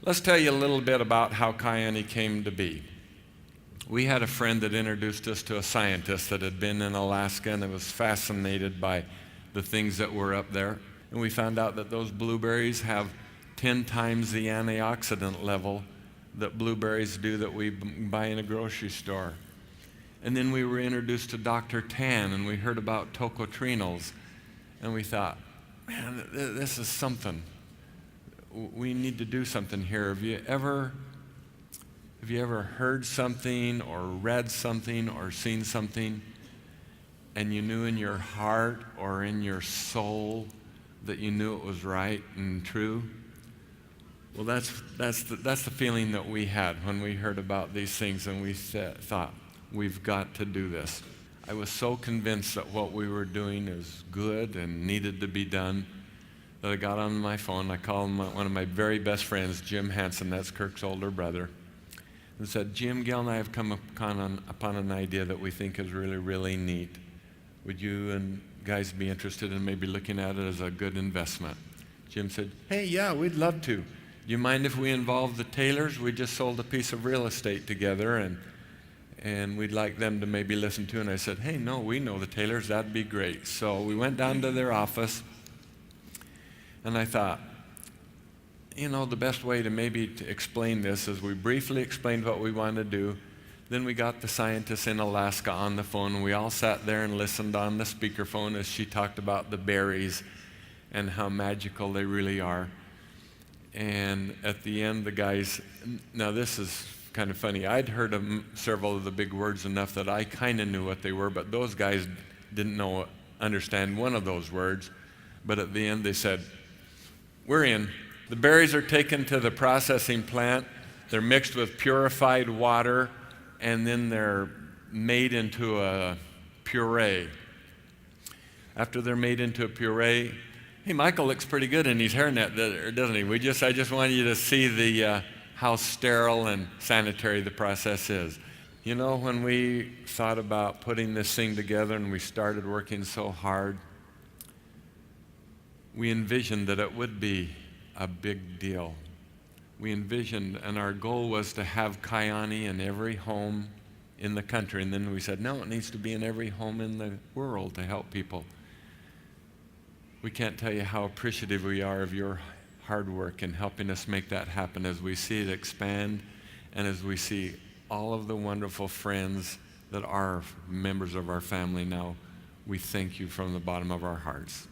Let's tell you a little bit about how Kiani came to be. We had a friend that introduced us to a scientist that had been in Alaska and was fascinated by the things that were up there. And we found out that those blueberries have 10 times the antioxidant level that blueberries do that we buy in a grocery store. And then we were introduced to Dr. Tan, and we heard about tocotrienols. And we thought, man, this is something. We need to do something here. Have you ever heard something or read something or seen something and you knew in your heart or in your soul that you knew it was right and true? Well, that's the feeling that we had when we heard about these things, and we thought, we've got to do this. I was so convinced that what we were doing is good and needed to be done that I got on my phone. I called one of my very best friends, Jim Hansen, that's Kirk's older brother, and said, Jim, Gale and I have come upon an idea that we think is really, really neat. Would you and guys be interested in maybe looking at it as a good investment? Jim said, hey, yeah, we'd love to. Do you mind if we involve the Taylors? We just sold a piece of real estate together, and we'd like them to maybe listen to. And I said, hey, no, we know the Taylors. That'd be great. So we went down to their office, and I thought, the best way to explain this is we briefly explained what we wanted to do. Then we got the scientists in Alaska on the phone, and we all sat there and listened on the speakerphone as she talked about the berries and how magical they really are. And at the end, the guys, now this is kind of funny. I'd heard of several of the big words enough that I kind of knew what they were, but those guys didn't understand one of those words. But at the end, they said, we're in. The berries are taken to the processing plant. They're mixed with purified water, and then they're made into a puree. After they're made into a puree, hey, Michael looks pretty good in his hairnet, doesn't he? I just wanted you to see how sterile and sanitary the process is. When we thought about putting this thing together and we started working so hard, we envisioned that it would be a big deal. We envisioned, and our goal was to have Kiani in every home in the country. And then we said, no, it needs to be in every home in the world to help people. We can't tell you how appreciative we are of your hard work in helping us make that happen as we see it expand and as we see all of the wonderful friends that are members of our family now. We thank you from the bottom of our hearts.